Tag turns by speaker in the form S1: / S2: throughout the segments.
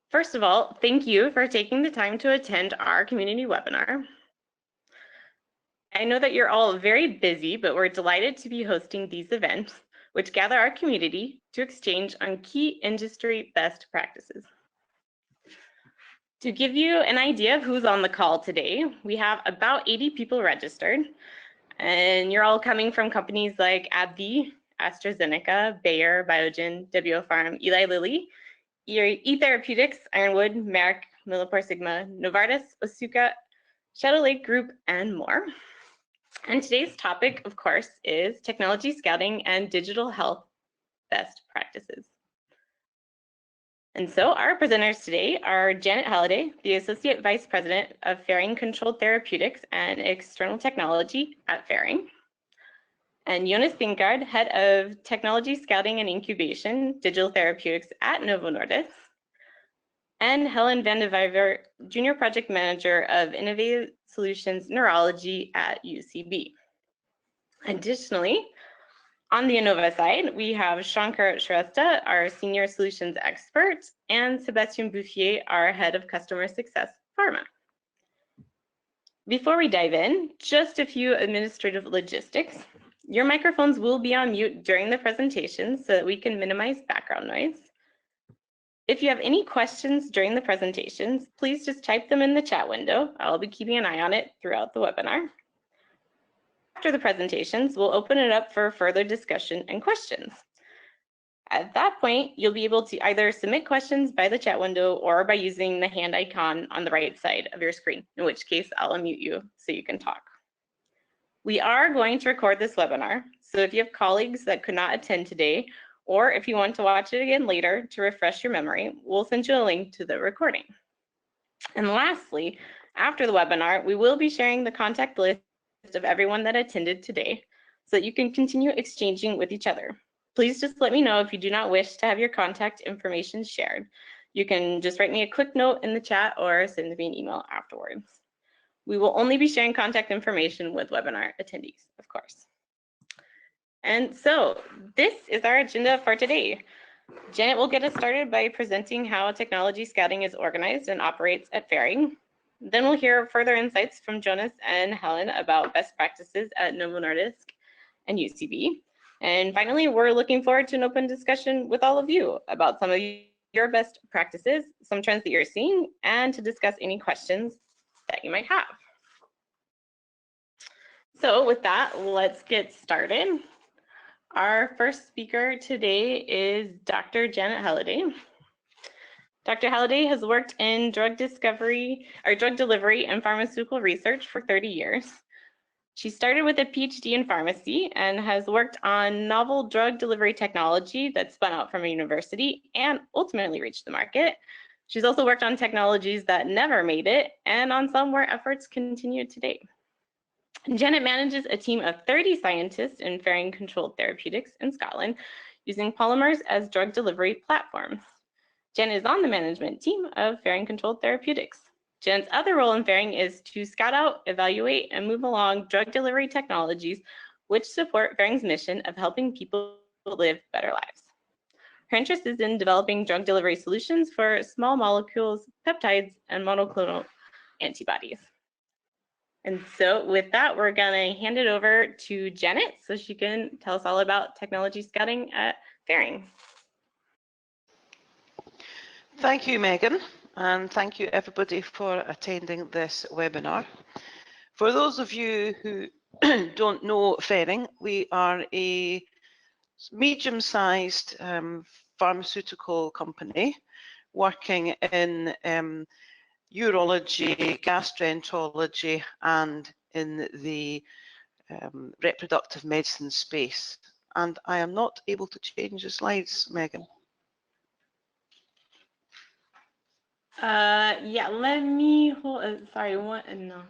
S1: First of all, thank you for taking the time to attend our community webinar. I know that you're all very busy, but we're delighted to be hosting these events, which gather our community to exchange on key industry best practices. To give you an idea of who's on the call today, we have about 80 people registered, and you're all coming from companies like AbbVie, AstraZeneca, Bayer, Biogen, WFarm, Eli Lilly, eTherapeutics, Ironwood, Merck, MilliporeSigma, Novartis, Otsuka, Shadow Lake Group, and more. And today's topic, of course, is technology scouting and digital health best practices. And so our presenters today are Jannet Halliday, the Associate Vice President of Ferring Controlled Therapeutics and External Technology at Ferring, and Jonas Thinggaard, Head of Technology Scouting and Incubation, Digital Therapeutics at Novo Nordisk, and Helen Vendiver, Junior Project Manager of Innovative Solutions Neurology at UCB. Additionally, on the Anova side, we have Shankar Shrestha, our Senior Solutions Expert, and Sébastien Bouffier, our Head of Customer Success Pharma. Before we dive in, just a few administrative logistics. Your microphones will be on mute during the presentation so that we can minimize background noise. If you have any questions during the presentations, please just type them in the chat window. I'll be keeping an eye on it throughout the webinar. After the presentations, we'll open it up for further discussion and questions. At that point, you'll be able to either submit questions by the chat window or by using the hand icon on the right side of your screen, in which case I'll unmute you so you can talk. We are going to record this webinar, so if you have colleagues that could not attend today, or if you want to watch it again later to refresh your memory, we'll send you a link to the recording. And lastly, after the webinar, we will be sharing the contact list of everyone that attended today so that you can continue exchanging with each other. Please just let me know if you do not wish to have your contact information shared. You can just write me a quick note in the chat or send me an email afterwards. We will only be sharing contact information with webinar attendees, of course. And so this is our agenda for today. Jannet will get us started by presenting how technology scouting is organized and operates at Ferring. Then we'll hear further insights from Jonas and Helen about best practices at Novo Nordisk and UCB. And finally, we're looking forward to an open discussion with all of you about some of your best practices, some trends that you're seeing, and to discuss any questions that you might have. So with that, let's get started. Our first speaker today is Dr. Jannet Halliday. Dr. Halliday has worked in drug delivery and pharmaceutical research for 30 years. She started with a PhD in pharmacy and has worked on novel drug delivery technology that spun out from a university and ultimately reached the market. She's also worked on technologies that never made it and on some where efforts continue today. Jannet manages a team of 30 scientists in Ferring Controlled Therapeutics in Scotland using polymers as drug delivery platforms. Jannet is on the management team of Ferring Controlled Therapeutics. Jannet's other role in Ferring is to scout out, evaluate, and move along drug delivery technologies which support Ferring's mission of helping people live better lives. Her interest is in developing drug delivery solutions for small molecules, peptides, and monoclonal antibodies. And so with that, we're going to hand it over to Jannet so she can tell us all about technology scouting at Ferring.
S2: Thank you, Megan, and thank you everybody for attending this webinar. For those of you who don't know Ferring, we are a medium-sized pharmaceutical company working in urology, gastroenterology, and in the reproductive medicine space. And I am not able to change the slides, Megan.
S1: Yeah, let me hold, sorry, what, no.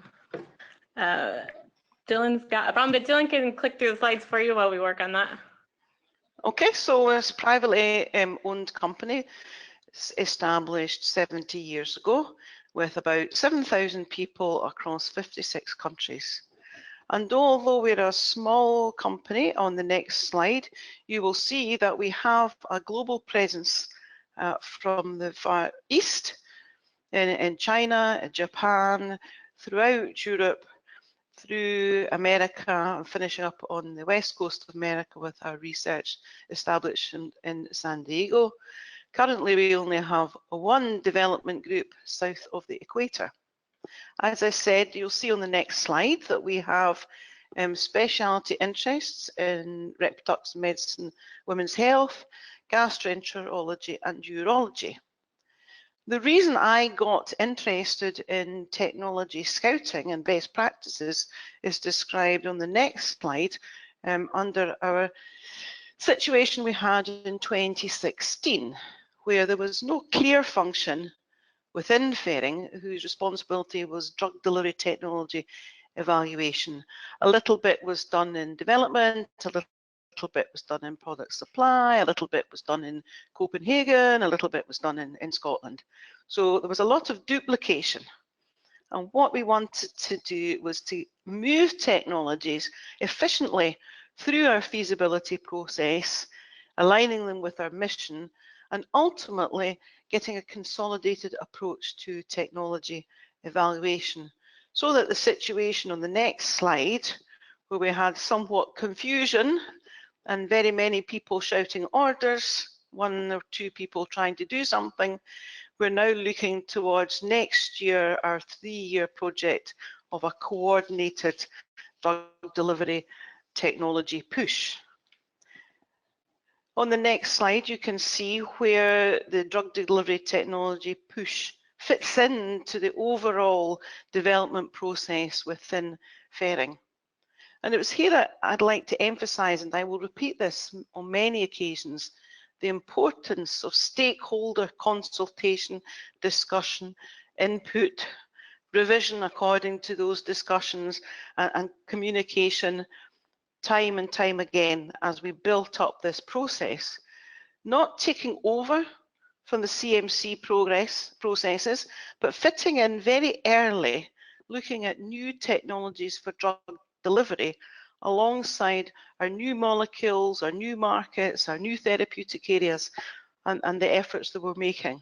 S1: Dylan's got a problem, but Dylan can click through the slides for you while we work on that.
S2: Okay, so it's a privately owned company established 70 years ago with about 7,000 people across 56 countries. And although we're a small company, on the next slide, you will see that we have a global presence from the Far East, in China, Japan, throughout Europe, through America, and finishing up on the west coast of America with our research established in San Diego. Currently, we only have one development group south of the equator. As I said, you'll see on the next slide that we have specialty interests in reproductive medicine, women's health, gastroenterology and urology. The reason I got interested in technology scouting and best practices is described on the next slide under our situation we had in 2016, where there was no clear function within Ferring whose responsibility was drug delivery technology evaluation. A little bit was done in development, a little bit was done in product supply, a little bit was done in Copenhagen, a little bit was done in Scotland. So there was a lot of duplication. And what we wanted to do was to move technologies efficiently through our feasibility process, aligning them with our mission, and ultimately getting a consolidated approach to technology evaluation, so that the situation on the next slide, where we had somewhat confusion and very many people shouting orders, one or two people trying to do something, we're now looking towards next year, our 3-year project of a coordinated drug delivery technology push. On the next slide, you can see where the drug delivery technology push fits into the overall development process within Ferring. And it was here that I'd like to emphasize, and I will repeat this on many occasions, the importance of stakeholder consultation, discussion, input, revision according to those discussions, and communication time and time again as we built up this process, not taking over from the CMC processes, but fitting in very early, looking at new technologies for drug delivery alongside our new molecules, our new markets, our new therapeutic areas, and the efforts that we're making,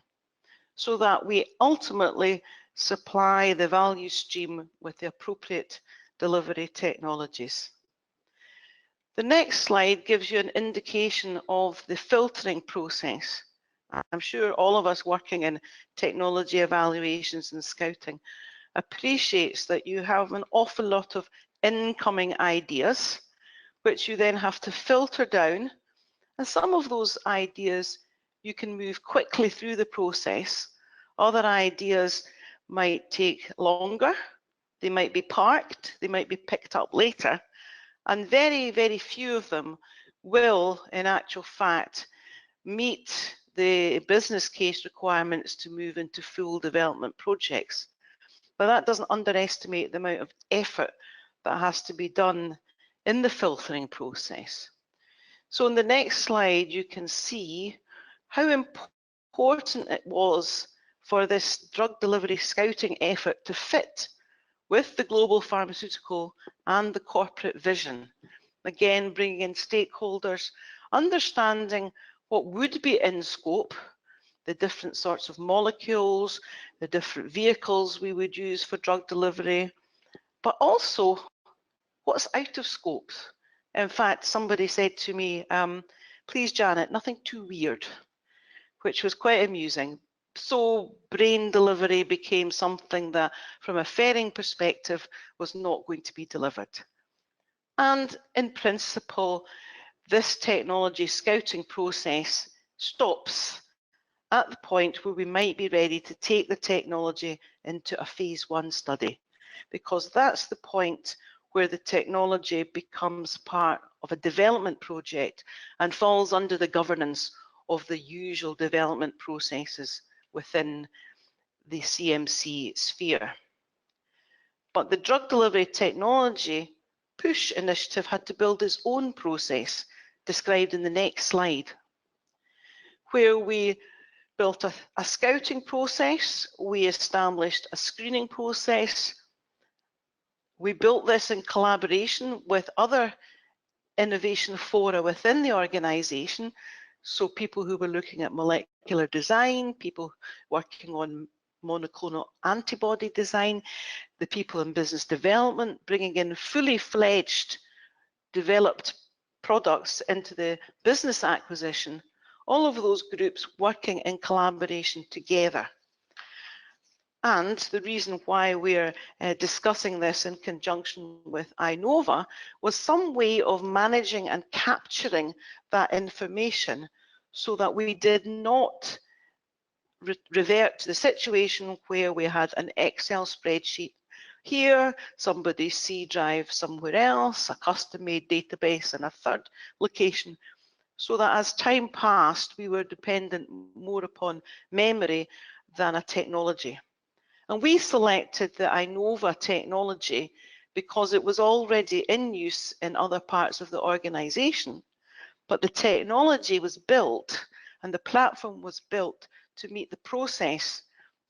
S2: so that we ultimately supply the value stream with the appropriate delivery technologies. The next slide gives you an indication of the filtering process. I'm sure all of us working in technology evaluations and scouting appreciates that you have an awful lot of incoming ideas, which you then have to filter down. And some of those ideas you can move quickly through the process. Other ideas might take longer. They might be parked. They might be picked up later. And very, very few of them will, in actual fact, meet the business case requirements to move into full development projects. But that doesn't underestimate the amount of effort that has to be done in the filtering process. So on the next slide, you can see how important it was for this drug delivery scouting effort to fit with the global pharmaceutical and the corporate vision. Again, bringing in stakeholders, understanding what would be in scope, the different sorts of molecules, the different vehicles we would use for drug delivery, but also what's out of scope. In fact, somebody said to me, please, Janet, nothing too weird, which was quite amusing. So brain delivery became something that, from a Ferring perspective, was not going to be delivered. And in principle, this technology scouting process stops at the point where we might be ready to take the technology into a phase 1 study, because that's the point where the technology becomes part of a development project and falls under the governance of the usual development processes within the CMC sphere. But the drug delivery technology push initiative had to build its own process, described in the next slide, where we built a scouting process, we established a screening process. We built this in collaboration with other innovation fora within the organisation, So people who were looking at molecular design, people working on monoclonal antibody design, the people in business development, bringing in fully fledged developed products into the business acquisition, all of those groups working in collaboration together. And the reason why we're discussing this in conjunction with Inova was some way of managing and capturing that information so that we did not revert to the situation where we had an Excel spreadsheet here, somebody's C drive somewhere else, a custom-made database in a third location, so that as time passed, we were dependent more upon memory than a technology. And we selected the Inova technology because it was already in use in other parts of the organization, but the technology was built and the platform was built to meet the process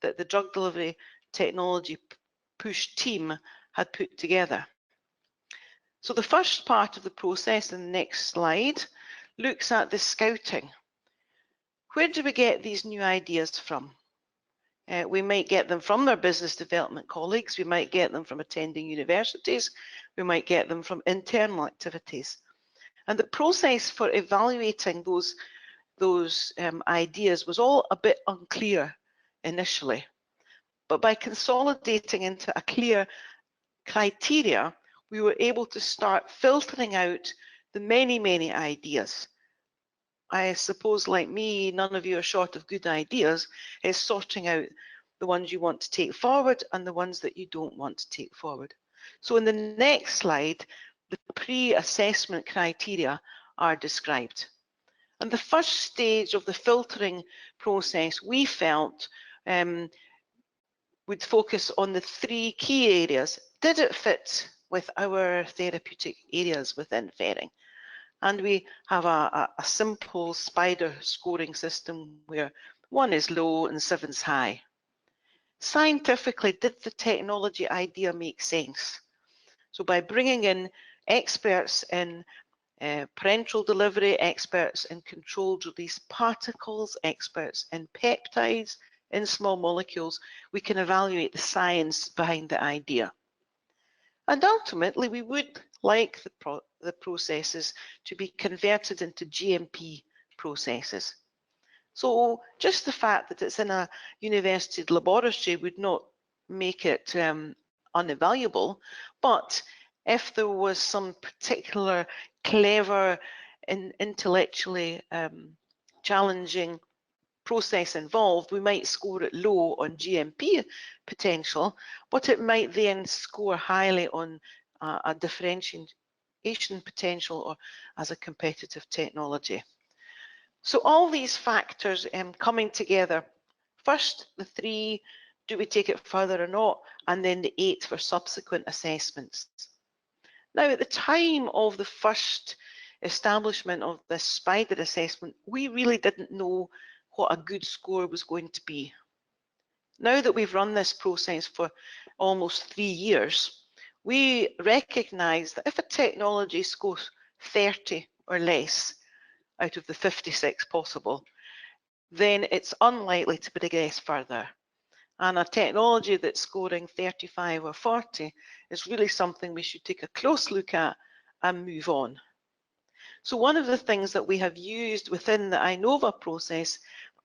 S2: that the drug delivery technology push team had put together. So the first part of the process in the next slide looks at the scouting. Where do we get these new ideas from? We might get them from their business development colleagues, we might get them from attending universities, we might get them from internal activities. And the process for evaluating those ideas was all a bit unclear initially. But by consolidating into a clear criteria, we were able to start filtering out the many ideas. I suppose, like me, none of you are short of good ideas. It's sorting out the ones you want to take forward and the ones that you don't want to take forward. So in the next slide, the pre-assessment criteria are described. And the first stage of the filtering process we felt would focus on the three key areas. Did it fit with our therapeutic areas within Ferring? And we have a simple spider scoring system where 1 is low and 7's high. Scientifically, did the technology idea make sense? So by bringing in experts in parenteral delivery, experts in controlled release particles, experts in peptides, in small molecules, we can evaluate the science behind the idea. And ultimately, we would like the processes to be converted into GMP processes. So just the fact that it's in a university laboratory would not make it unevaluable, but if there was some particular clever and intellectually challenging process involved, we might score it low on GMP potential, but it might then score highly on a differentiation potential or as a competitive technology. So all these factors coming together, first the 3, do we take it further or not, and then the 8 for subsequent assessments. Now at the time of the first establishment of this spider assessment, we really didn't know what a good score was going to be. Now that we've run this process for almost 3 years, we recognise that if a technology scores 30 or less out of the 56 possible, then it's unlikely to progress further. And a technology that's scoring 35 or 40 is really something we should take a close look at and move on. So one of the things that we have used within the Inova process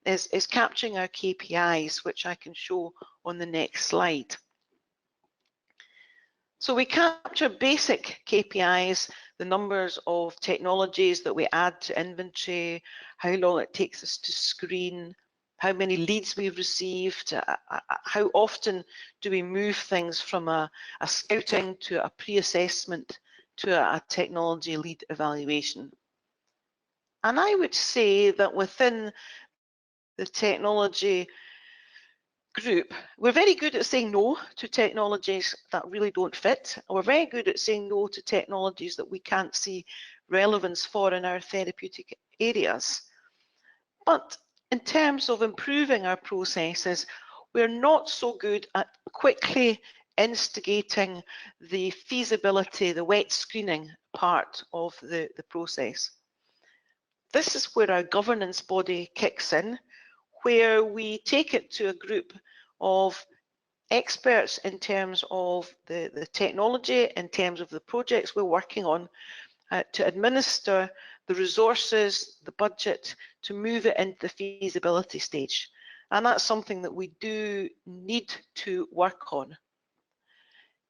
S2: is capturing our KPIs, which I can show on the next slide. So we capture basic KPIs, the numbers of technologies that we add to inventory, how long it takes us to screen, how many leads we've received, how often do we move things from a scouting to a pre-assessment to a technology lead evaluation. And I would say that within the technology group, we're very good at saying no to technologies that really don't fit. We're very good at saying no to technologies that we can't see relevance for in our therapeutic areas. But in terms of improving our processes, we're not so good at quickly instigating the feasibility, the wet screening part of the process. this is where our governance body kicks in, where we take it to a group of experts in terms of the technology, in terms of the projects we're working on, to administer the resources, the budget, to move it into the feasibility stage. And that's something that we do need to work on.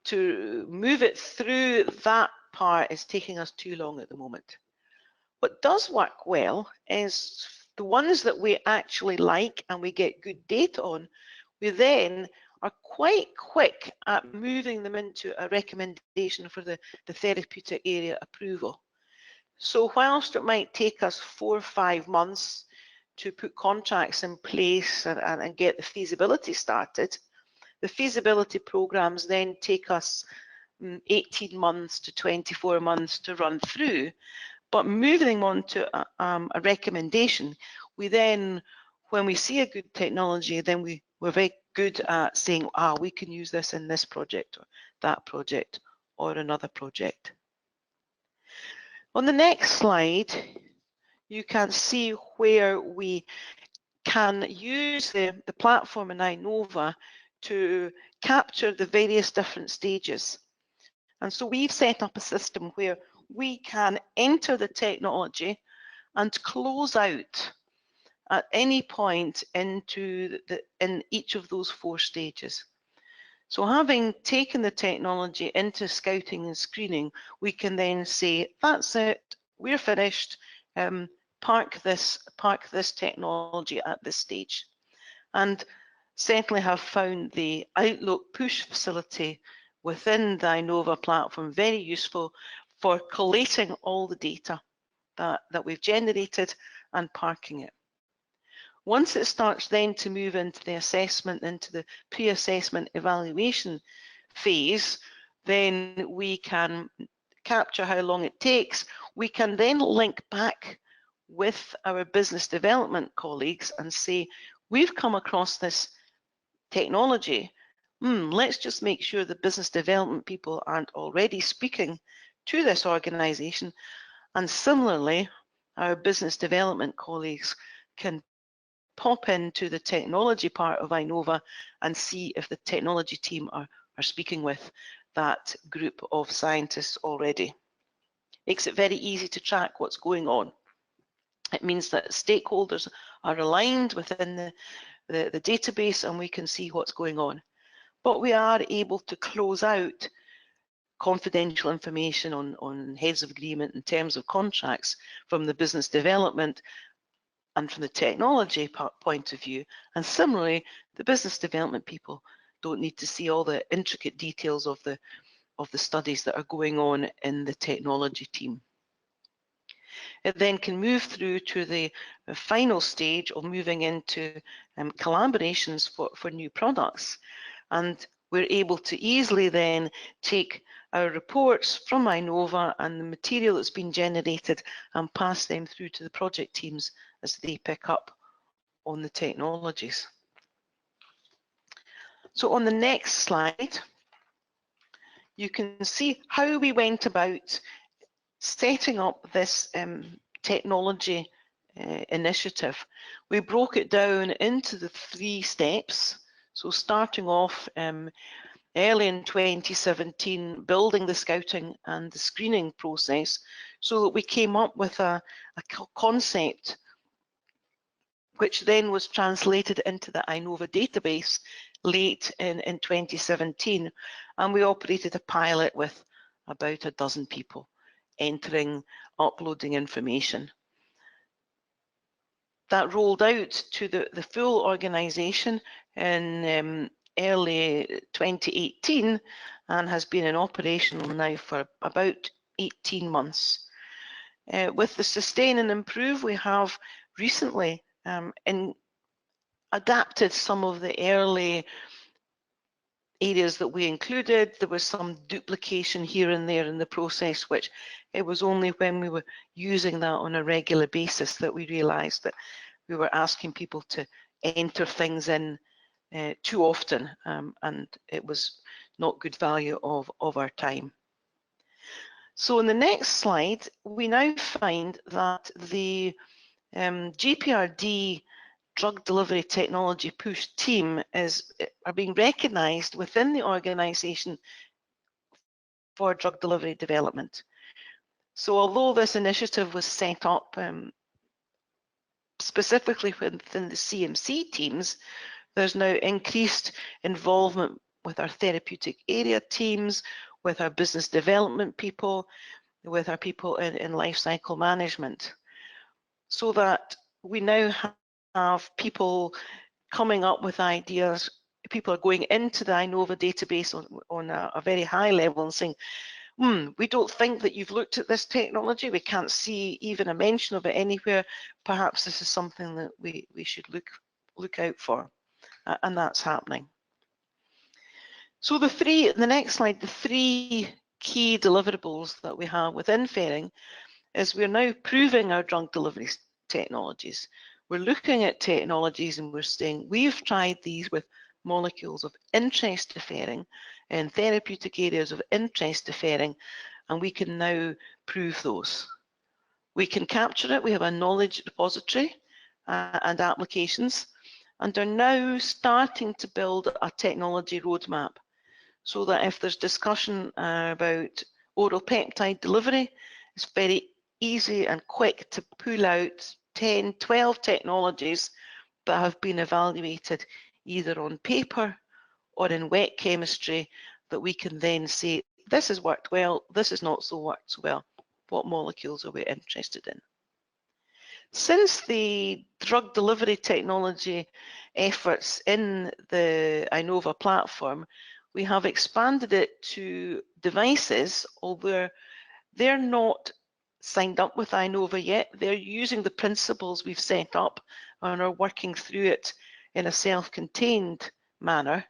S2: To move it through that part is taking us too long at the moment. What does work well is the ones that we actually like and we get good data on, we then are quite quick at moving them into a recommendation for the therapeutic area approval. So whilst it might take us 4 or 5 months to put contracts in place and get the feasibility started, the feasibility programs then take us 18 months to 24 months to run through. But moving them on to a recommendation, we then, when we see a good technology, then we're very good at saying, we can use this in this project or that project or another project. On the next slide, you can see where we can use the platform in Inova to capture the various different stages. And so we've set up a system where we can enter the technology and close out at any point into in each of those 4 stages. So having taken the technology into scouting and screening, we can then say, that's it, we're finished, park this technology at this stage. And certainly have found the Outlook push facility within the Inova platform very useful for collating all the data that we've generated and parking it. Once it starts then to move into the assessment, into the pre-assessment evaluation phase, then we can capture how long it takes. We can then link back with our business development colleagues and say, we've come across this technology. Let's just make sure the business development people aren't already speaking to this organization. And similarly, our business development colleagues can pop into the technology part of Inova and see if the technology team are speaking with that group of scientists already. Makes it very easy to track what's going on. It means that stakeholders are aligned within the database and we can see what's going on. But we are able to close out confidential information on heads of agreement and terms of contracts from the business development and from the technology point of view. And similarly, the business development people don't need to see all the intricate details of the studies that are going on in the technology team. It then can move through to the final stage of moving into collaborations for new products. And we're able to easily then take our reports from Inova and the material that's been generated and pass them through to the project teams as they pick up on the technologies. So on the next slide, you can see how we went about setting up this technology initiative. We broke it down into the 3 steps. So starting off early in 2017, building the scouting and the screening process so that we came up with a concept which then was translated into the Inova database late in 2017. And we operated a pilot with about a dozen people entering, uploading information. That rolled out to the full organisation in early 2018 and has been in operational now for about 18 months. With the sustain and improve, we have recently adapted some of the early areas that we included. There was some duplication here and there in the process, which it was only when we were using that on a regular basis that we realised that we were asking people to enter things in too often, and it was not good value of our time. So in the next slide, we now find that the GPRD drug delivery technology push team are being recognised within the organisation for drug delivery development. So although this initiative was set up specifically within the CMC teams, there's now increased involvement with our therapeutic area teams, with our business development people, with our people in life cycle management, so that we now have people coming up with ideas. People are going into the Inova database on a very high level and saying, we don't think that you've looked at this technology. We can't see even a mention of it anywhere. Perhaps this is something that we should look out for. And that's happening. So the next slide, the three key deliverables that we have within Ferring is we're now proving our drug delivery technologies. We're looking at technologies and we're saying we've tried these with molecules of interest to Ferring and therapeutic areas of interest to Ferring, and we can now prove those. We can capture it. We have a knowledge repository and applications, and are now starting to build a technology roadmap so that if there's discussion about oral peptide delivery, it's very easy and quick to pull out 10, 12 technologies that have been evaluated either on paper or in wet chemistry that we can then say, this has worked well, this has not so worked so well. What molecules are we interested in? Since the drug delivery technology efforts in the Inova platform, we have expanded it to devices, although they're not signed up with Inova yet. They're using the principles we've set up and are working through it in a self-contained manner.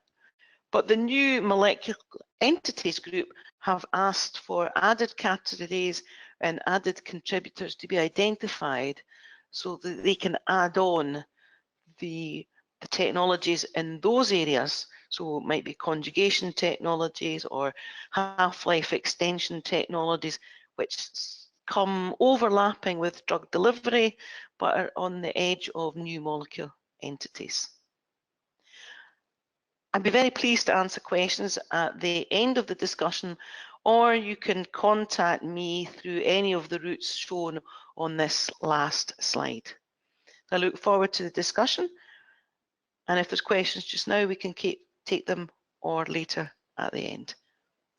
S2: But the new molecular entities group have asked for added categories and added contributors to be identified so that they can add on the technologies in those areas. So it might be conjugation technologies or half-life extension technologies, which come overlapping with drug delivery, but are on the edge of new molecule entities. I'd be very pleased to answer questions at the end of the discussion, or you can contact me through any of the routes shown on this last slide. I look forward to the discussion, and if there's questions just now, we can take them or later at the end.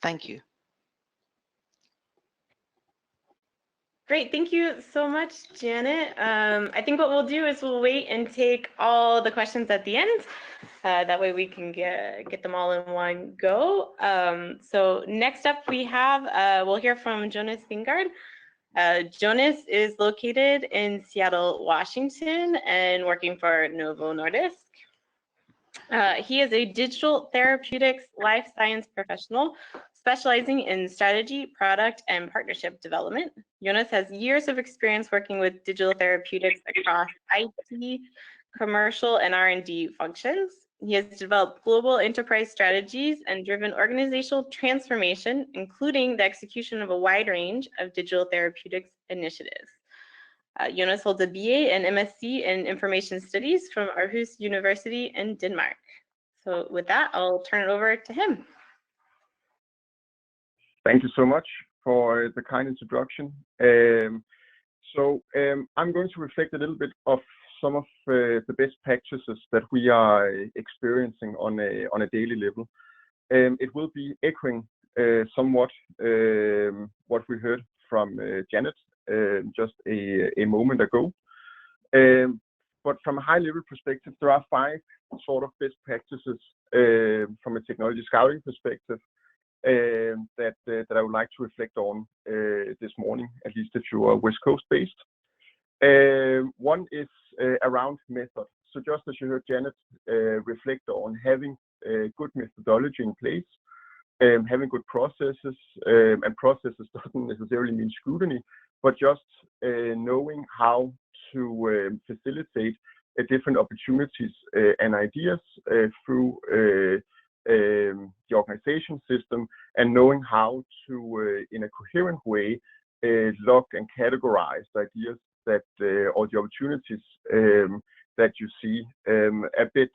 S2: Thank you.
S1: Great, thank you so much, Janet. I think what we'll do is we'll wait and take all the questions at the end. That way we can get them all in one go. So next up we have, we'll hear from Jonas Thinggaard. Jonas is located in Seattle, Washington, and working for Novo Nordisk. He is a digital therapeutics life science professional specializing in strategy, product, and partnership development. Jonas has years of experience working with digital therapeutics across IT, commercial, and R&D functions. He has developed global enterprise strategies and driven organizational transformation, including the execution of a wide range of digital therapeutics initiatives. Jonas holds a BA and MSc in Information Studies from Aarhus University in Denmark. So with that, I'll turn it over to him.
S3: Thank you so much for the kind introduction. I'm going to reflect a little bit of some of the best practices that we are experiencing on a daily level. It will be echoing somewhat what we heard from Jannet just a moment ago. But from a high level perspective, there are 5 sort of best practices from a technology scouting perspective that I would like to reflect on this morning, at least if you are West Coast based. One is around method. So just as you heard Jannet reflect on having a good methodology in place, having good processes, and processes doesn't necessarily mean scrutiny, but just knowing how to facilitate different opportunities and ideas through the the organization system, and knowing how to, in a coherent way, log and categorize the ideas that or the opportunities that you see a bit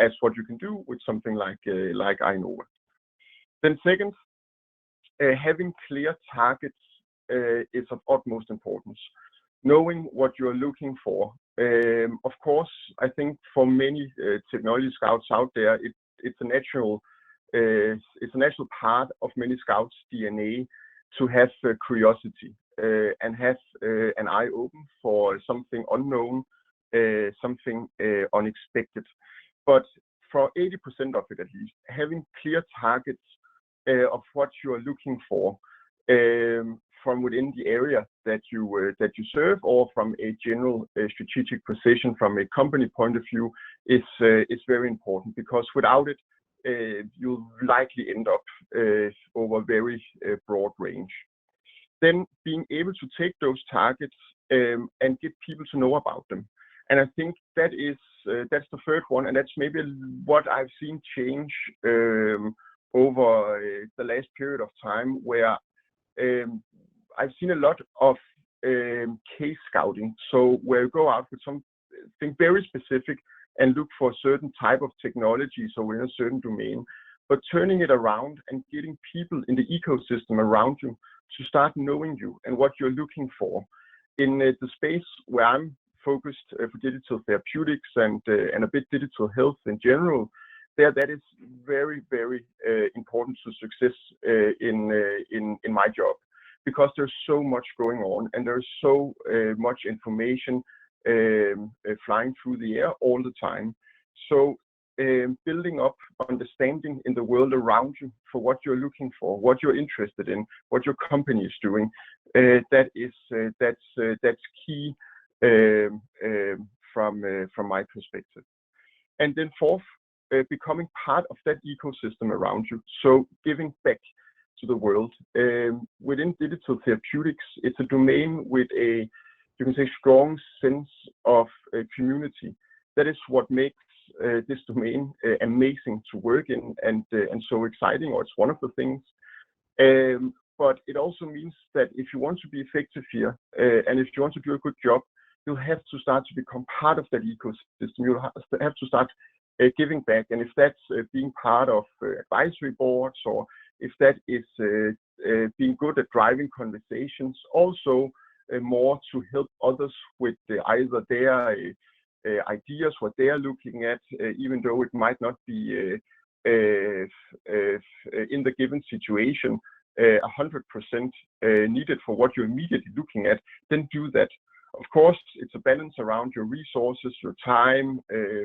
S3: as what you can do with something like Inova. Then second, having clear targets is of utmost importance. Knowing what you're looking for. Of course, I think for many technology scouts out there, it's a natural part of many scouts' DNA to have curiosity and have an eye open for something unknown, something unexpected. But for 80% of it at least, having clear targets of what you are looking for from within the area that you serve, or from a general strategic position from a company point of view, is very important, because without it, you'll likely end up over a very broad range. Then being able to take those targets and get people to know about them. And I think that's the third one, and that's maybe what I've seen change over the last period of time, where I've seen a lot of case scouting. So where you go out with something very specific and look for a certain type of technology, so in a certain domain, but turning it around and getting people in the ecosystem around you to start knowing you and what you're looking for. In the space where I'm focused for digital therapeutics and a bit digital health in general, that is very, very important to success in my job, because there's so much going on and there's so much information flying through the air all the time. So building up understanding in the world around you for what you're looking for, what you're interested in, what your company is doing, that's key from my perspective. And then fourth, becoming part of that ecosystem around you. So giving back to the world. Within digital therapeutics, it's a domain with a, you can say, strong sense of community. That is what makes this domain amazing to work in and so exciting, or it's one of the things. But it also means that if you want to be effective here and if you want to do a good job, you'll have to start to become part of that ecosystem. You'll have to start giving back. And if that's being part of advisory boards, or if that is being good at driving conversations, also more to help others with either their ideas, what they are looking at, even though it might not be in the given situation 100% needed for what you're immediately looking at, then do that. Of course, it's a balance around your resources, your time,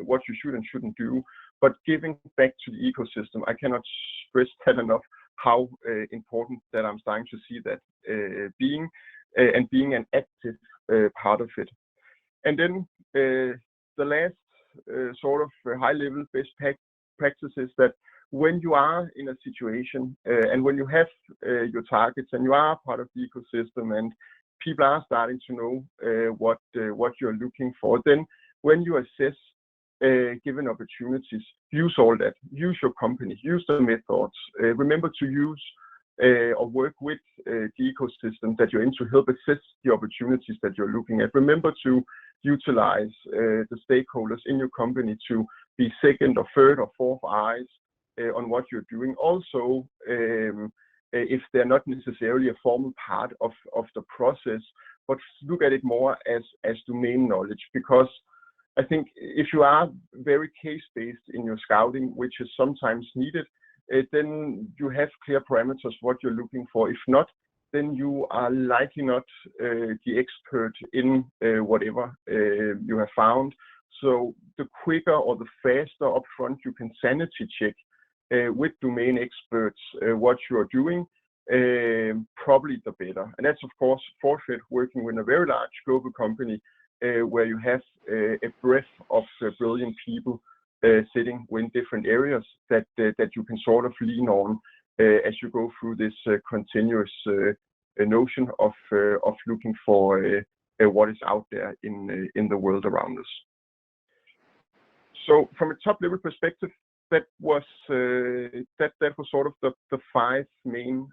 S3: what you should and shouldn't do, but giving back to the ecosystem, I cannot stress that enough, how important that I'm starting to see that being an active part of it. And then the last sort of high-level best practices, that when you are in a situation and when you have your targets and you are part of the ecosystem and people are starting to know what you're looking for, then when you assess given opportunities, use all that. Use your company, use the methods. Remember to use or work with the ecosystem that you're in to help assess the opportunities that you're looking at. Remember to utilize the stakeholders in your company to be second or third or fourth eyes on what you're doing. Also, if they're not necessarily a formal part of the process, but look at it more as domain knowledge, because I think if you are very case-based in your scouting, which is sometimes needed, then you have clear parameters what you're looking for. If not, then you are likely not the expert in whatever you have found. So the quicker or the faster upfront you can sanity check with domain experts what you're doing, probably the better. And that's of course forfeit working with a very large global company where you have a breadth of brilliant people sitting in different areas that you can sort of lean on as you go through this continuous notion of looking for what is out there in the world around us. So from a top level perspective, that was sort of the 5 main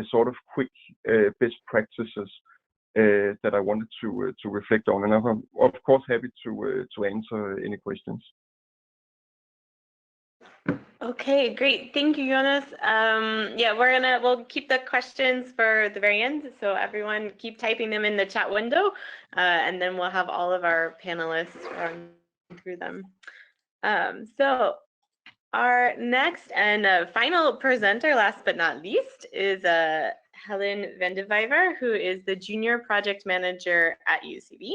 S3: sort of quick best practices that I wanted to reflect on, and I'm of course happy to answer any questions.
S1: Okay, great. Thank you, Jonas. Yeah, we'll keep the questions for the very end. So everyone keep typing them in the chat window, and then we'll have all of our panelists run through them. So our next and final presenter, last but not least, is Helen Vendiver, who is the Junior Project Manager at UCB.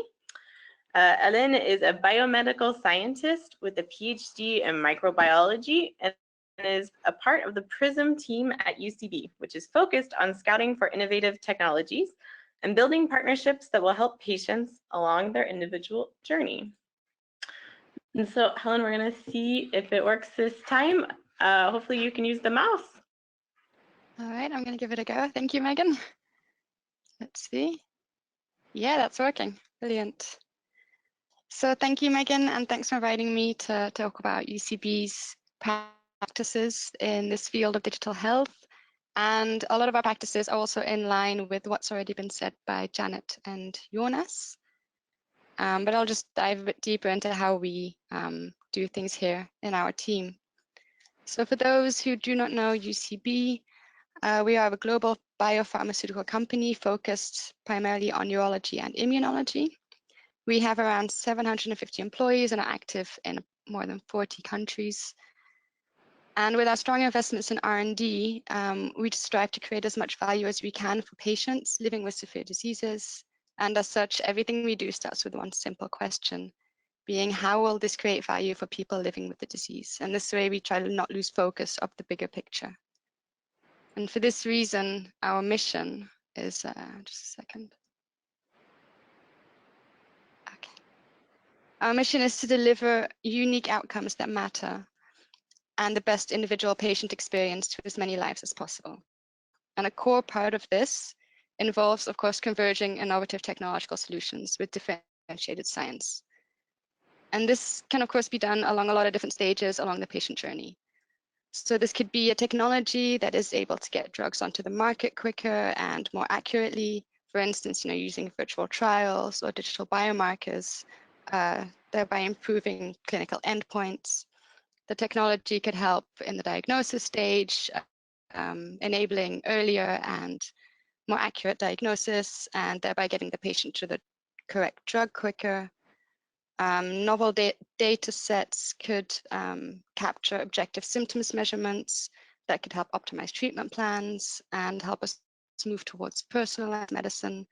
S1: Helen is a biomedical scientist with a PhD in microbiology and is a part of the Prism team at UCB, which is focused on scouting for innovative technologies and building partnerships that will help patients along their individual journey. And so, Helen, we're going to see if it works this time. Hopefully you can use the mouse.
S4: All right, I'm going to give it a go. Thank you, Megan. Let's see. Yeah, that's working. Brilliant. So thank you, Megan, and thanks for inviting me to talk about UCB's practices in this field of digital health. And a lot of our practices are also in line with what's already been said by Jannet and Jonas. But I'll just dive a bit deeper into how we do things here in our team. So for those who do not know UCB, we are a global biopharmaceutical company focused primarily on neurology and immunology. We have around 750 employees and are active in more than 40 countries. And with our strong investments in R&D, we strive to create as much value as we can for patients living with severe diseases. And as such, everything we do starts with one simple question, being how will this create value for people living with the disease? And this way we try to not lose focus of the bigger picture. And for this reason, our mission is, just a second. Okay. Our mission is to deliver unique outcomes that matter and the best individual patient experience to as many lives as possible. And a core part of this involves, of course, converging innovative technological solutions with differentiated science. And this can, of course, be done along a lot of different stages along the patient journey. So this could be a technology that is able to get drugs onto the market quicker and more accurately. For instance, using virtual trials or digital biomarkers, thereby improving clinical endpoints. The technology could help in the diagnosis stage, enabling earlier and more accurate diagnosis, and thereby getting the patient to the correct drug quicker. Novel data sets could capture objective symptoms measurements that could help optimize treatment plans and help us move towards personalized medicine.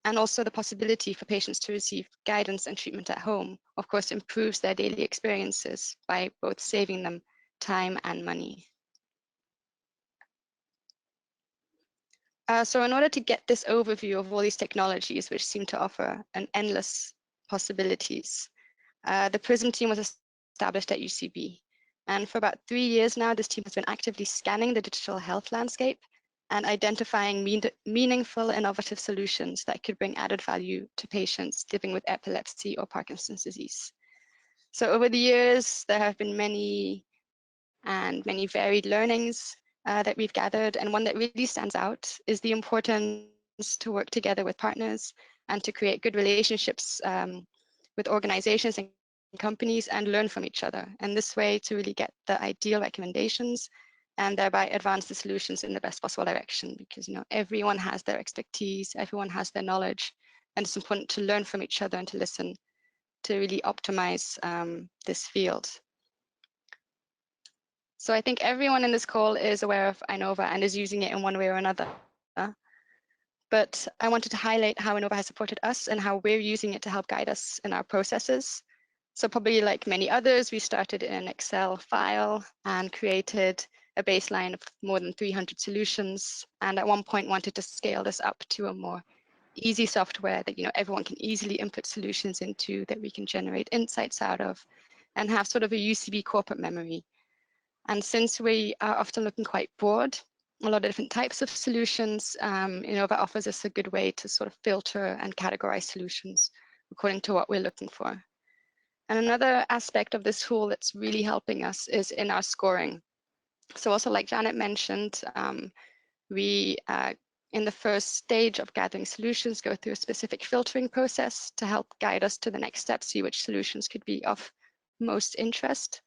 S4: And also the possibility for patients to receive guidance and treatment at home, of course, improves their daily experiences by both saving them time and money. So in order to get this overview of all these technologies, which seem to offer an endless possibilities, the Prism team was established at UCB. And for about 3 years now, this team has been actively scanning the digital health landscape and identifying meaningful, innovative solutions that could bring added value to patients living with epilepsy or Parkinson's disease. So over the years, there have been many varied learnings that we've gathered, and one that really stands out is the importance to work together with partners and to create good relationships with organizations and companies and learn from each other. And this way to really get the ideal recommendations and thereby advance the solutions in the best possible direction, because everyone has their expertise, everyone has their knowledge, and it's important to learn from each other and to listen to really optimize this field. So I think everyone in this call is aware of Inova and is using it in one way or another. But I wanted to highlight how Inova has supported us and how we're using it to help guide us in our processes. So probably like many others, we started in an Excel file and created a baseline of more than 300 solutions. And at one point wanted to scale this up to a more easy software that everyone can easily input solutions into, that we can generate insights out of, and have sort of a UCB corporate memory. And since we are often looking quite broad, a lot of different types of solutions, Inova offers us a good way to sort of filter and categorize solutions according to what we're looking for. And another aspect of this tool that's really helping us is in our scoring. So also like Jannet mentioned, we in the first stage of gathering solutions go through a specific filtering process to help guide us to the next step, see which solutions could be of most interest.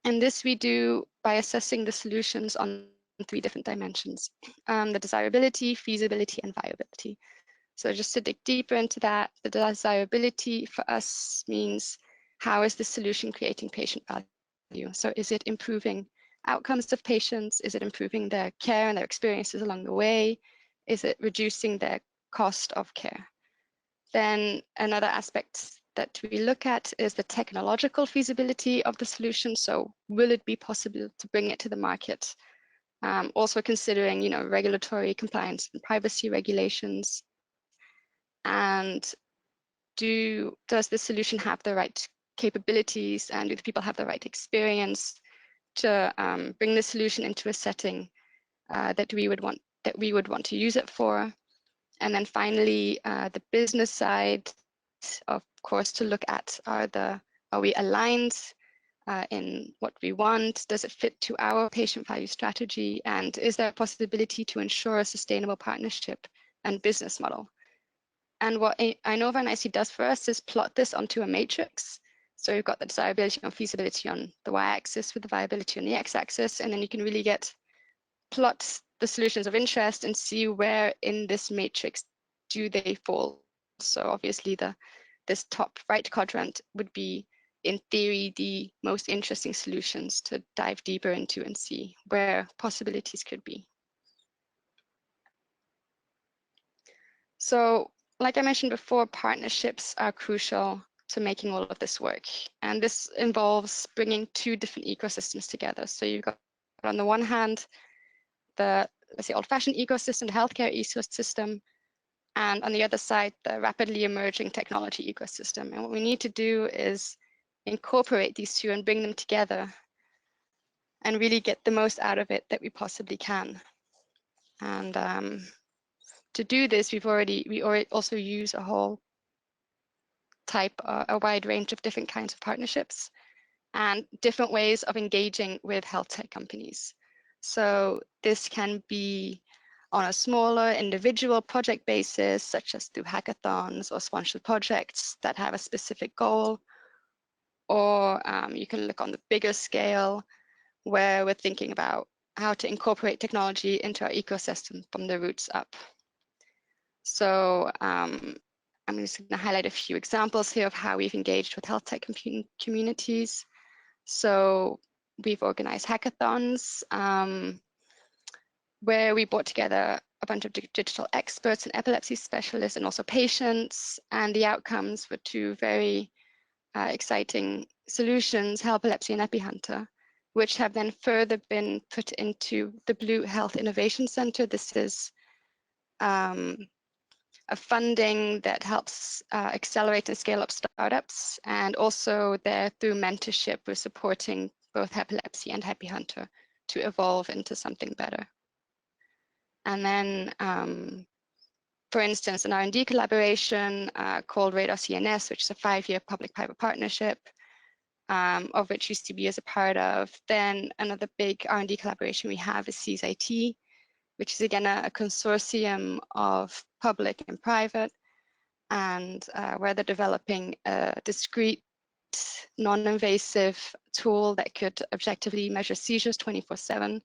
S4: And this we do by assessing the solutions on 3 different dimensions, the desirability, feasibility, and viability. So just to dig deeper into that, the desirability for us means how is the solution creating patient value? So is it improving outcomes of patients? Is it improving their care and their experiences along the way? Is it reducing their cost of care? Then another aspect that we look at is the technological feasibility of the solution. So will it be possible to bring it to the market? Also considering, regulatory compliance and privacy regulations. And does the solution have the right capabilities, and do the people have the right experience to bring the solution into a setting that we would want to use it for? And then finally, the business side, of course, to look at are we aligned in what we want? Does it fit to our patient value strategy? And is there a possibility to ensure a sustainable partnership and business model? And what Inova and IC does for us is plot this onto a matrix. So you've got the desirability and feasibility on the y-axis with the viability on the x-axis, and then you can really plot the solutions of interest and see where in this matrix do they fall. So obviously this top right quadrant would be, in theory, the most interesting solutions to dive deeper into and see where possibilities could be. So like I mentioned before, partnerships are crucial to making all of this work. And this involves bringing 2 different ecosystems together. So you've got, on the one hand, the, let's say, old-fashioned ecosystem, the healthcare ecosystem, and on the other side, the rapidly emerging technology ecosystem. And what we need to do is incorporate these 2 and bring them together and really get the most out of it that we possibly can. And to do this, we already also use a whole a wide range of different kinds of partnerships and different ways of engaging with health tech companies. So this can be on a smaller individual project basis, such as through hackathons or sponsored projects that have a specific goal. Or you can look on the bigger scale, where we're thinking about how to incorporate technology into our ecosystem from the roots up. So I'm just going to highlight a few examples here of how we've engaged with health tech communities. So we've organized hackathons where we brought together a bunch of digital experts and epilepsy specialists and also patients, and the outcomes were 2 very exciting solutions, Help-Epilepsy and EpiHunter, which have then further been put into the Blue Health Innovation Center. This is a funding that helps accelerate and scale up startups, and also there through mentorship, we're supporting both Help-Epilepsy and EpiHunter to evolve into something better. And then, for instance, an R&D collaboration called Radar CNS, which is a 5-year public-private partnership, of which UCB is a part of. Then another big R&D collaboration we have is CSIT, which is again a consortium of public and private, and where they're developing a discrete, non-invasive tool that could objectively measure seizures 24/7.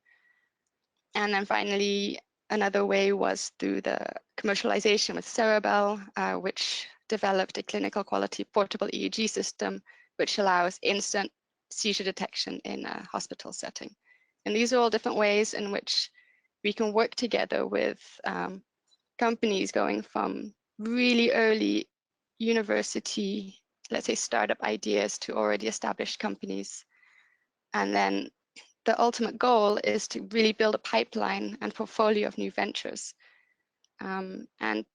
S4: And then finally, another way was through the commercialization with Cerebell, which developed a clinical quality portable EEG system, which allows instant seizure detection in a hospital setting. And these are all different ways in which we can work together with companies going from really early university, let's say startup ideas, to already established companies. And then the ultimate goal is to really build a pipeline and portfolio of new ventures. And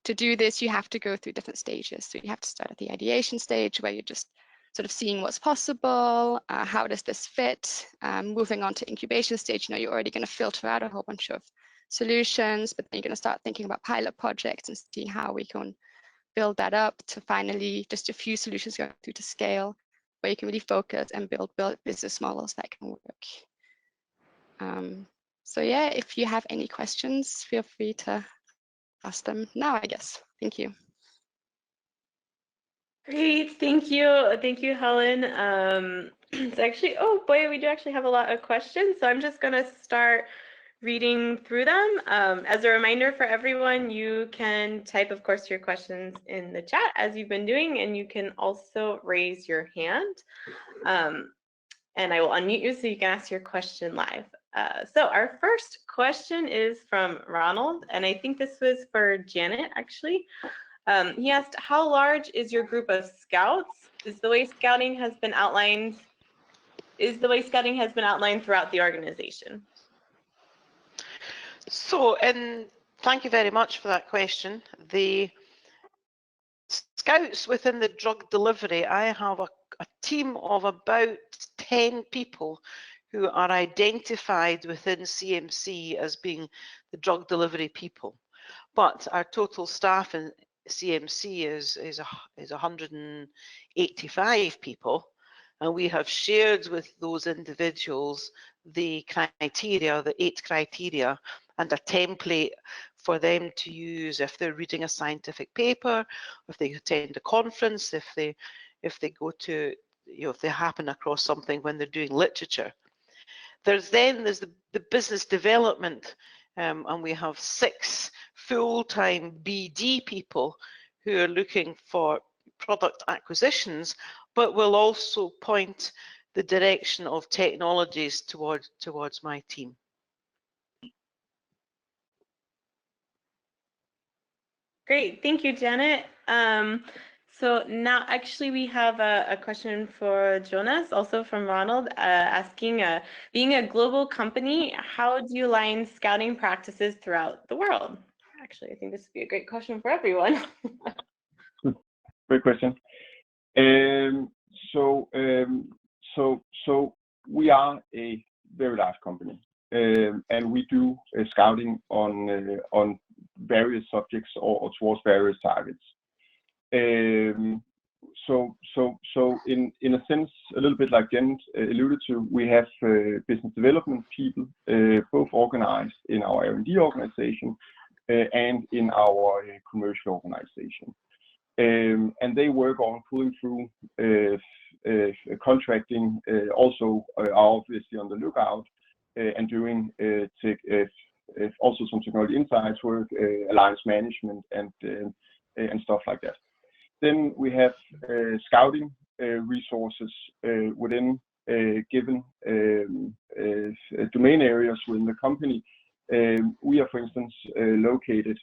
S4: to do this, you have to go through different stages. So you have to start at the ideation stage, where you're just sort of seeing what's possible, how does this fit, moving on to incubation stage. You're already going to filter out a whole bunch of solutions, but then you're going to start thinking about pilot projects and see how we can build that up to finally just a few solutions going through to scale, where you can really focus and build business models that can work. So yeah, if you have any questions, feel free to ask them now, I guess. Thank you.
S1: Great, thank you, Helen. It's actually, oh boy, we do actually have a lot of questions, so I'm just gonna start reading through them. As a reminder for everyone, you can type, of course, your questions in the chat as you've been doing, and you can also raise your hand. And I will unmute you so you can ask your question live. So our first question is from Ronald, and I think this was for Jannet, actually. He asked, how large is your group of scouts? Is the way scouting has been outlined throughout the organization?
S2: So, thank you very much for that question. The scouts within the drug delivery, I have a team of about 10 people who are identified within CMC as being the drug delivery people. But our total staff in CMC is 185 people, and we have shared with those individuals the criteria, the 8 criteria, and a template for them to use if they're reading a scientific paper, if they attend a conference, if they go to, if they happen across something when they're doing literature. There's the business development, and we have 6 full-time BD people who are looking for product acquisitions, but will also point the direction of technologies towards my team.
S1: Great, thank you, Jannet. So now actually we have a question for Jonas, also from Ronald, asking, being a global company, how do you align scouting practices throughout the world? Actually, I think this would be a great question for everyone.
S3: Great question. So we are a very large company, and we do scouting on various subjects or towards various targets. So in a sense, a little bit like Jen alluded to, we have business development people, both organized in our R&D organization and in our commercial organization. And they work on pulling through contracting, also are obviously on the lookout and doing also some technology insights work, alliance management, and stuff like that. Then we have scouting resources within given domain areas within the company. We are, for instance, located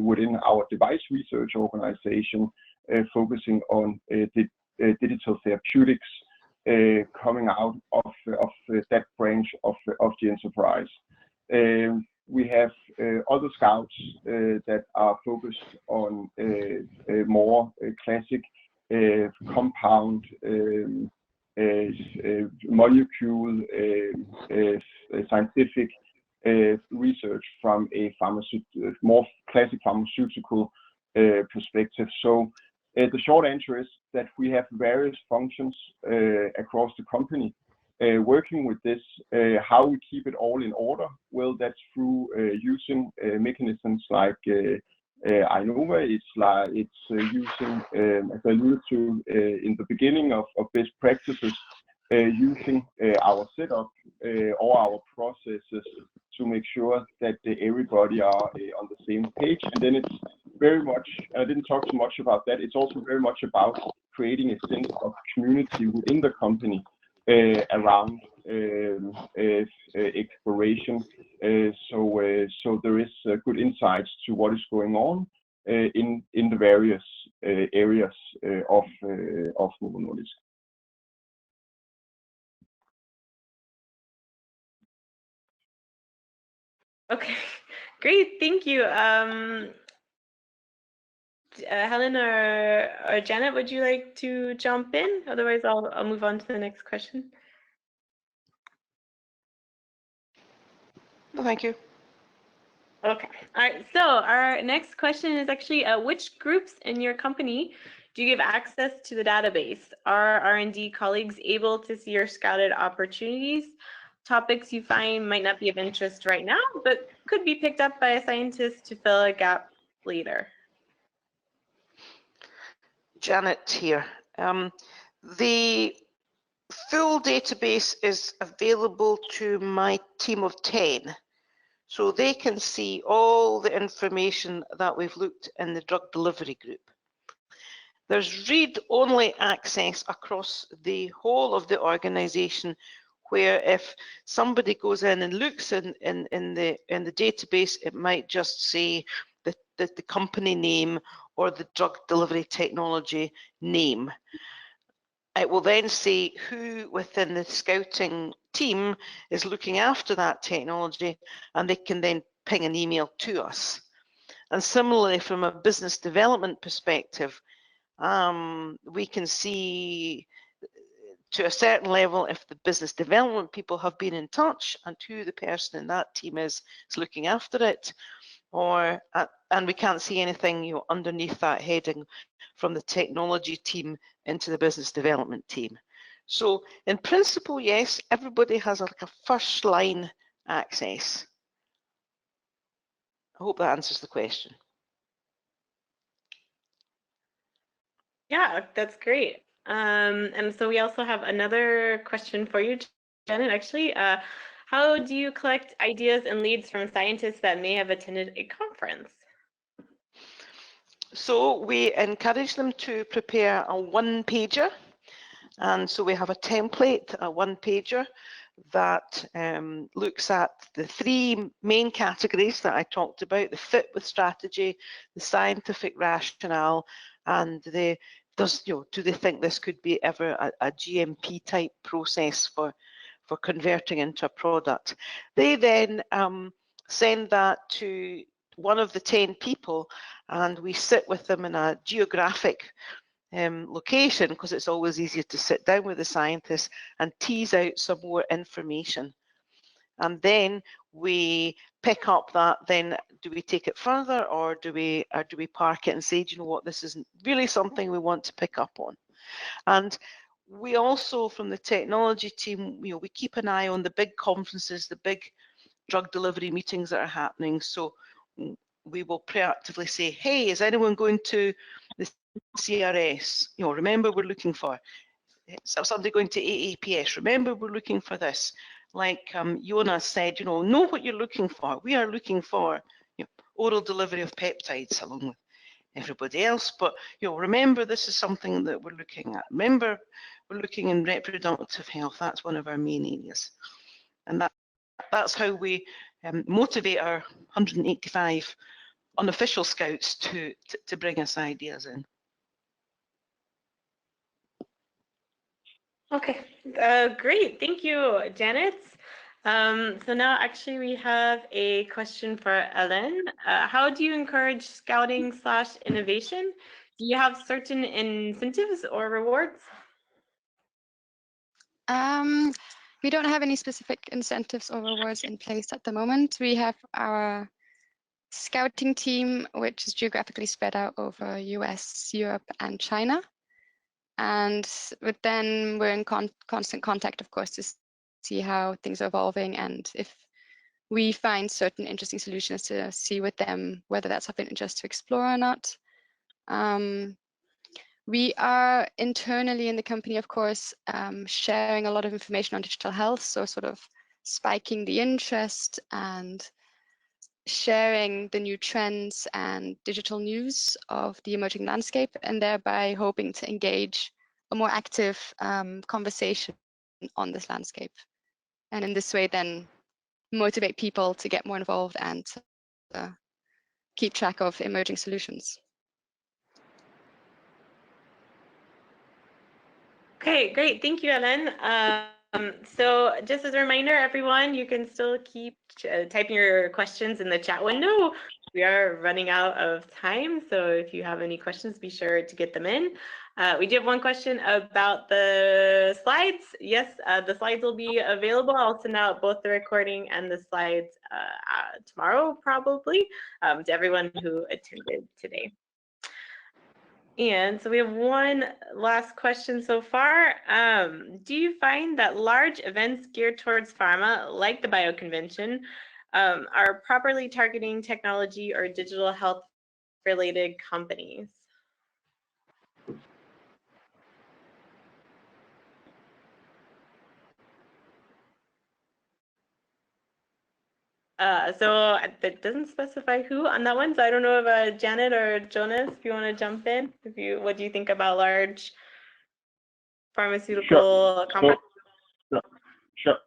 S3: within our device research organization, focusing on digital therapeutics coming out of that branch of the enterprise. We have other scouts that are focused on more classic compound, molecule, scientific research from a more classic pharmaceutical perspective. So the short answer is that we have various functions across the company working with this. How we keep it all in order? Well, that's through using mechanisms like Inova. It's using, as I alluded to in the beginning of best practices, using our setup or our processes to make sure that everybody are on the same page. And then it's very much, I didn't talk too much about that, it's also very much about creating a sense of community within the company around exploration. So there is good insights to what is going on in the various areas of Novo Nordisk.
S1: Okay, great, thank you. Helen or Jannet, would you like to jump in? Otherwise, I'll move on to the next question.
S2: No, thank you.
S1: Okay, all right, so our next question is actually which groups in your company Do you give access to the database? Are R&D colleagues able to see your scouted opportunities? Topics you find might not be of interest right now, but could be picked up by a scientist to fill a gap later.
S2: Janet here. The full database is available to my team of 10, so they can see all the information that we've looked in the drug delivery group. There's read-only access across the whole of the organisation, where if somebody goes in and looks in the database, it might just say the company name or the drug delivery technology name. It will then say who within the scouting team is looking after that technology, and they can then ping an email to us. And similarly, from a business development perspective, we can see to a certain level if the business development people have been in touch and who the person in that team is looking after it, or and we can't see anything underneath that heading from the technology team into the business development team. So in principle, yes, everybody has like a first line access. I hope that answers the question.
S1: Yeah, that's great. And so we also have another question for you, Janet, actually. How do you collect ideas and leads from scientists that may have attended a conference?
S2: So we encourage them to prepare a one-pager. And so we have a template, a one-pager, that looks at the three main categories that I talked about: the fit with strategy, the scientific rationale, and do they think this could be ever a GMP type process for converting into a product. They then send that to one of the 10 people, and we sit with them in a geographic location, because it's always easier to sit down with the scientists and tease out some more information. And then we pick up that, then do we take it further, or do we park it and say, do you know what, this isn't really something we want to pick up on? And we also, from the technology team, we keep an eye on the big conferences, the big drug delivery meetings that are happening. So we will proactively say, hey, is anyone going to the CRS? Remember, we're looking for somebody going to AAPS. Remember, we're looking for this. Like Jonas said, know what you're looking for. We are looking for oral delivery of peptides along with everybody else, but remember, this is something that we're looking at. Remember, we're looking in reproductive health. That's one of our main areas, and that's how we motivate our 185 unofficial scouts to bring us ideas in.
S1: Okay, great. Thank you, Janet. So now actually we have a question for Hélène. How do you encourage scouting/innovation? Do you have certain incentives or rewards?
S4: We don't have any specific incentives or rewards in place at the moment. We have our scouting team, which is geographically spread out over US, Europe, and China. And with them, we're in constant contact, of course, to see how things are evolving, and if we find certain interesting solutions, to see with them whether that's of interest to explore or not. We are internally in the company, of course, sharing a lot of information on digital health, so sort of spiking the interest and sharing the new trends and digital news of the emerging landscape, and thereby hoping to engage a more active conversation on this landscape. And in this way, then motivate people to get more involved and keep track of emerging solutions.
S1: Okay, great. Thank you, Hélène. So just as a reminder, everyone, you can still keep typing your questions in the chat window. We are running out of time, so if you have any questions, be sure to get them in. We do have one question about the slides. Yes, the slides will be available. I'll send out both the recording and the slides tomorrow, probably, to everyone who attended today. And so we have one last question so far. Do you find that large events geared towards pharma, like the BioConvention, are properly targeting technology or digital health related companies? So that doesn't specify who on that one. So I don't know if Jannet or Jonas, if you want to jump in, what do you think about large pharmaceutical companies?
S3: Sure.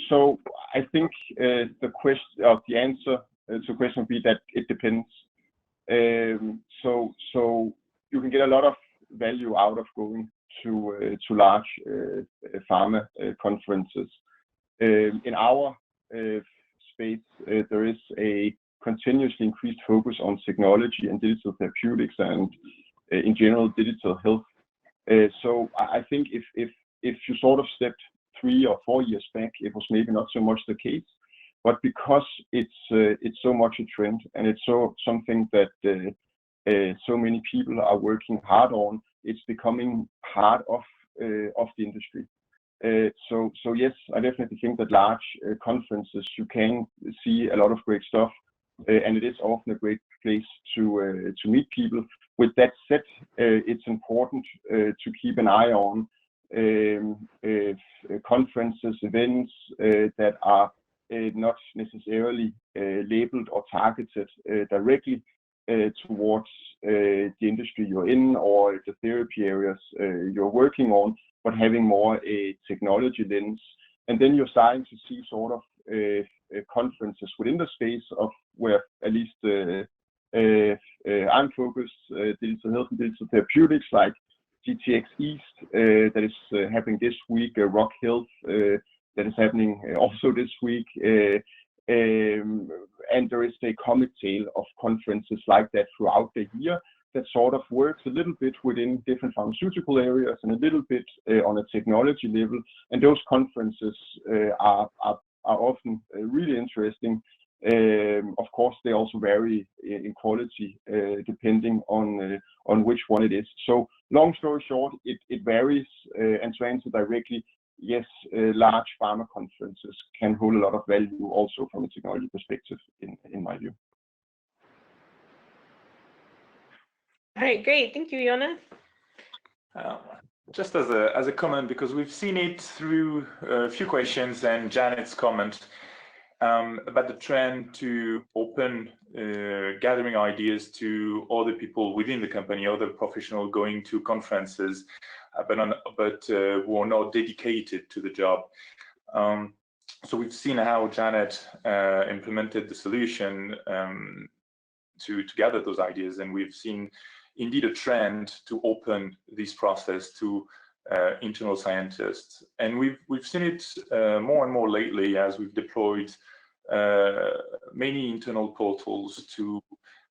S3: So I think the question, the answer to the question would be that it depends. So you can get a lot of value out of going to large pharma conferences. In our space, there is a continuously increased focus on technology and digital therapeutics and in general digital health. So I think if you sort of stepped 3 or 4 years back, it was maybe not so much the case, but because it's so much a trend and it's something that so many people are working hard on, it's becoming part of the industry. So yes, I definitely think that large conferences, you can see a lot of great stuff, and it is often a great place to meet people. With that said, it's important to keep an eye on conferences, events that are not necessarily labeled or targeted directly towards the industry you're in or the therapy areas you're working on, but having more a technology lens. And then you're starting to see sort of conferences within the space of where at least I'm focused, digital health and digital therapeutics, like GTX East that is happening this week, Rock Health that is happening also this week, and there is a comic tail of conferences like that throughout the year that sort of works a little bit within different pharmaceutical areas and a little bit on a technology level. And those conferences are often really interesting. Of course, they also vary in quality depending on which one it is. So long story short, it varies, and to answer directly, yes, large pharma conferences can hold a lot of value also from a technology perspective, in my view.
S1: All right, great. Thank you, Jonas.
S5: Just as a comment, because we've seen it through a few questions and Janet's comment about the trend to open gathering ideas to other people within the company, other professionals going to conferences, but who are not dedicated to the job. So we've seen how Jannet implemented the solution to gather those ideas, and we've seen indeed a trend to open this process to internal scientists. And we've seen it more and more lately as we've deployed many internal portals to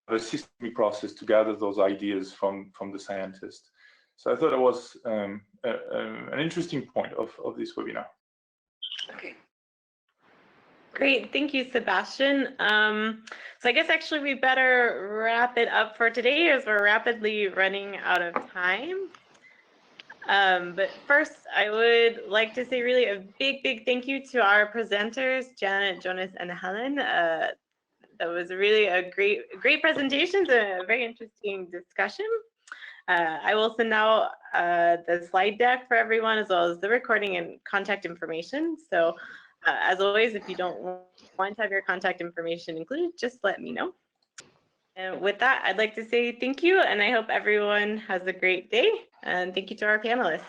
S5: have a systemic process to gather those ideas from the scientists. So I thought it was an interesting point of this webinar.
S1: Okay. Great, thank you, Sebastian. So I guess actually we better wrap it up for today as we're rapidly running out of time. But first, I would like to say really a big thank you to our presenters, Jannet, Jonas, and Helen. That was really a great presentation, a very interesting discussion. I will send out the slide deck for everyone, as well as the recording and contact information. So as always, if you don't want to have your contact information included, just let me know. And with that, I'd like to say thank you, and I hope everyone has a great day. And thank you to our panelists.